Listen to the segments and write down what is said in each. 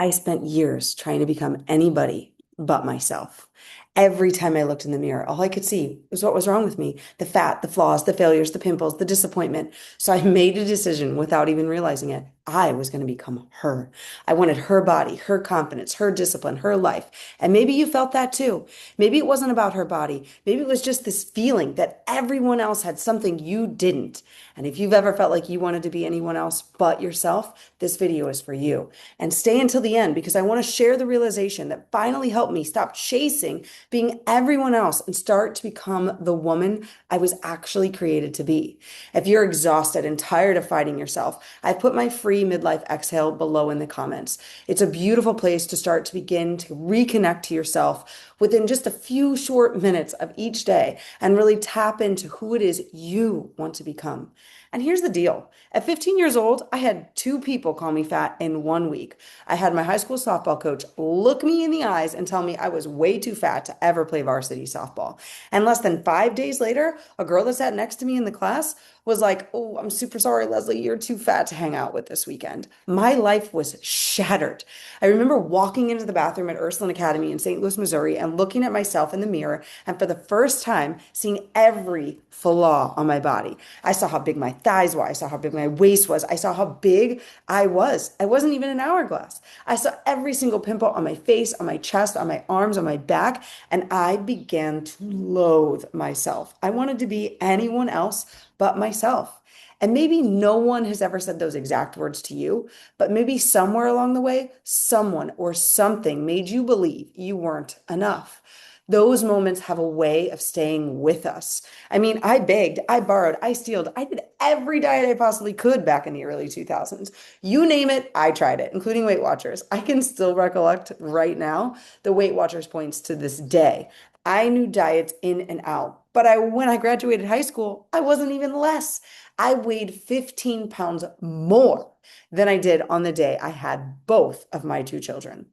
I spent years trying to become anybody but myself. Every time I looked in the mirror, all I could see was what was wrong with me, the fat, the flaws, the failures, the pimples, the disappointment. So I made a decision without even realizing it. I was going to become her. I wanted her body, her confidence, her discipline, her life. And maybe you felt that too. Maybe it wasn't about her body. Maybe it was just this feeling that everyone else had something you didn't. And if you've ever felt like you wanted to be anyone else but yourself, this video is for you. And stay until the end because I want to share the realization that finally helped me stop chasing being everyone else and start to become the woman I was actually created to be. If you're exhausted and tired of fighting yourself, I've put my free midlife exhale below in the comments. It's a beautiful place to start to begin to reconnect to yourself within just a few short minutes of each day and really tap into who it is you want to become. And here's the deal. At 15 years old, I had two people call me fat in 1 week. I had my high school softball coach look me in the eyes and tell me I was way too fat to ever play varsity softball. And less than 5 days later, a girl that sat next to me in the class was like, "Oh, I'm super sorry, Leslie. You're too fat to hang out with this weekend." My life was shattered. I remember walking into the bathroom at Ursuline Academy in St. Louis, Missouri, and looking at myself in the mirror, and for the first time, seeing every flaw on my body. I saw how big my thighs were. I saw how big my waist was. I saw how big I was. I wasn't even an hourglass. I saw every single pimple on my face, on my chest, on my arms, on my back, and I began to loathe myself. I wanted to be anyone else but myself. And maybe no one has ever said those exact words to you, but maybe somewhere along the way, someone or something made you believe you weren't enough. Those moments have a way of staying with us. I mean, I begged, I borrowed, I stealed, I did every diet I possibly could back in the early 2000s. You name it, I tried it, including Weight Watchers. I can still recollect right now the Weight Watchers points to this day. I knew diets in and out, but when I graduated high school, I wasn't even less. I weighed 15 pounds more than I did on the day I had both of my two children.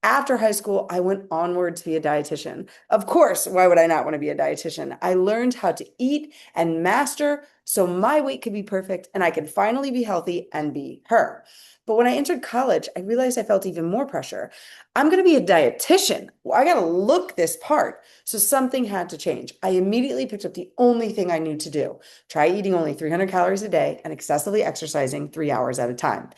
After high school, I went onward to be a dietitian. Of course, why would I not want to be a dietitian? I learned how to eat and master so my weight could be perfect and I could finally be healthy and be her. But when I entered college, I realized I felt even more pressure. I'm going to be a dietitian. Well, I got to look this part. So something had to change. I immediately picked up the only thing I knew to do: try eating only 300 calories a day and excessively exercising 3 hours at a time.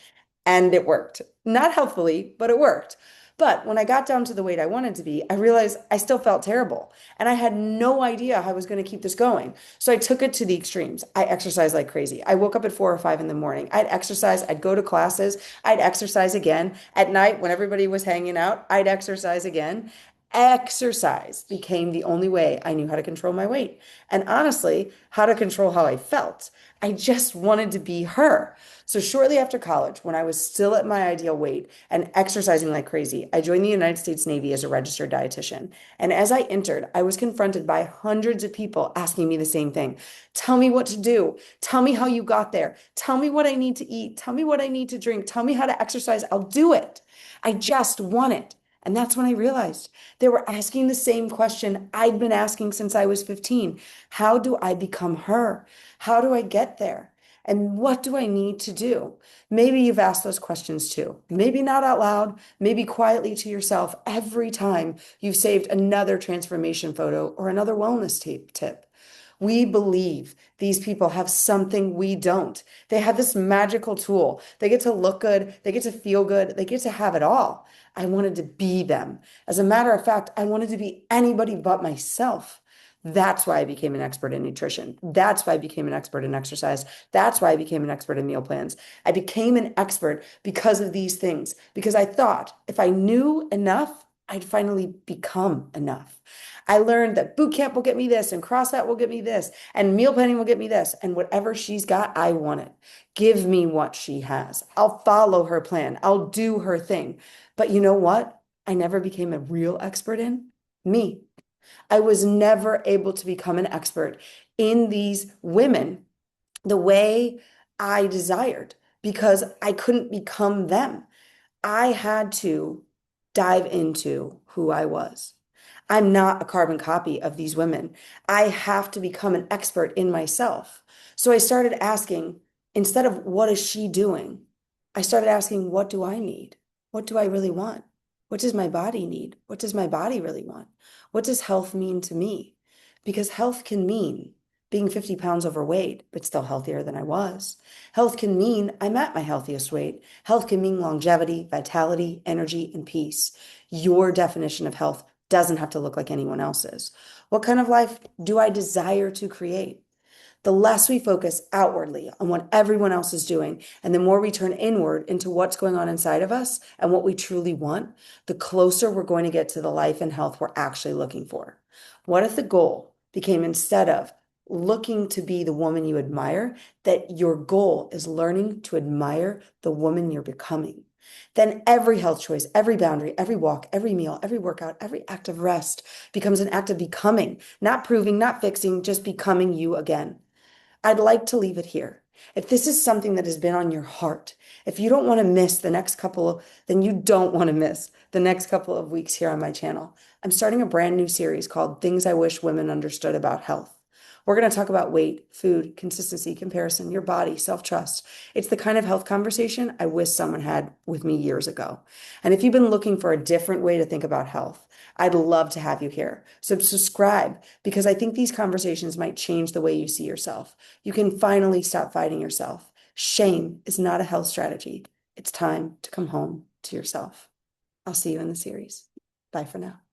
And it worked. Not healthfully, but it worked. But when I got down to the weight I wanted to be, I realized I still felt terrible. And I had no idea how I was going to keep this going. So I took it to the extremes. I exercised like crazy. I woke up at 4 or 5 in the morning. I'd exercise, I'd go to classes, I'd exercise again. At night, when everybody was hanging out, I'd exercise again. Exercise became the only way I knew how to control my weight. And honestly, how to control how I felt. I just wanted to be her. So shortly after college, when I was still at my ideal weight and exercising like crazy, I joined the United States Navy as a registered dietitian. And as I entered, I was confronted by hundreds of people asking me the same thing. Tell me what to do. Tell me how you got there. Tell me what I need to eat. Tell me what I need to drink. Tell me how to exercise. I'll do it. I just want it. And that's when I realized they were asking the same question I'd been asking since I was 15. How do I become her? How do I get there? And what do I need to do? Maybe you've asked those questions too. Maybe not out loud, maybe quietly to yourself every time you've saved another transformation photo or another wellness tip. We believe these people have something we don't. They have this magical tool. They get to look good, they get to feel good, they get to have it all. I wanted to be them. As a matter of fact, I wanted to be anybody but myself. That's why I became an expert in nutrition. That's why I became an expert in exercise. That's why I became an expert in meal plans. I became an expert because of these things, because I thought if I knew enough, I'd finally become enough. I learned that boot camp will get me this, and CrossFit will get me this, and meal planning will get me this, and whatever she's got, I want it. Give me what she has. I'll follow her plan. I'll do her thing. But you know what? I never became a real expert in me. I was never able to become an expert in these women the way I desired because I couldn't become them. I had to dive into who I was. I'm not a carbon copy of these women. I have to become an expert in myself. So I started asking, instead of what is she doing? I started asking, what do I need? What do I really want? What does my body need? What does my body really want? What does health mean to me? Because health can mean being 50 pounds overweight, but still healthier than I was. Health can mean I'm at my healthiest weight. Health can mean longevity, vitality, energy, and peace. Your definition of health doesn't have to look like anyone else's. What kind of life do I desire to create? The less we focus outwardly on what everyone else is doing, and the more we turn inward into what's going on inside of us and what we truly want, the closer we're going to get to the life and health we're actually looking for. What if the goal became, instead of looking to be the woman you admire, that your goal is learning to admire the woman you're becoming? Then every health choice, every boundary, every walk, every meal, every workout, every act of rest becomes an act of becoming, not proving, not fixing, just becoming you again. I'd like to leave it here. If this is something that has been on your heart, if you don't want to miss the next couple of, then you don't want to miss the next couple of weeks here on my channel. I'm starting a brand new series called Things I Wish Women Understood About Health. We're going to talk about weight, food, consistency, comparison, your body, self-trust. It's the kind of health conversation I wish someone had with me years ago. And if you've been looking for a different way to think about health, I'd love to have you here. So subscribe, because I think these conversations might change the way you see yourself. You can finally stop fighting yourself. Shame is not a health strategy. It's time to come home to yourself. I'll see you in the series. Bye for now.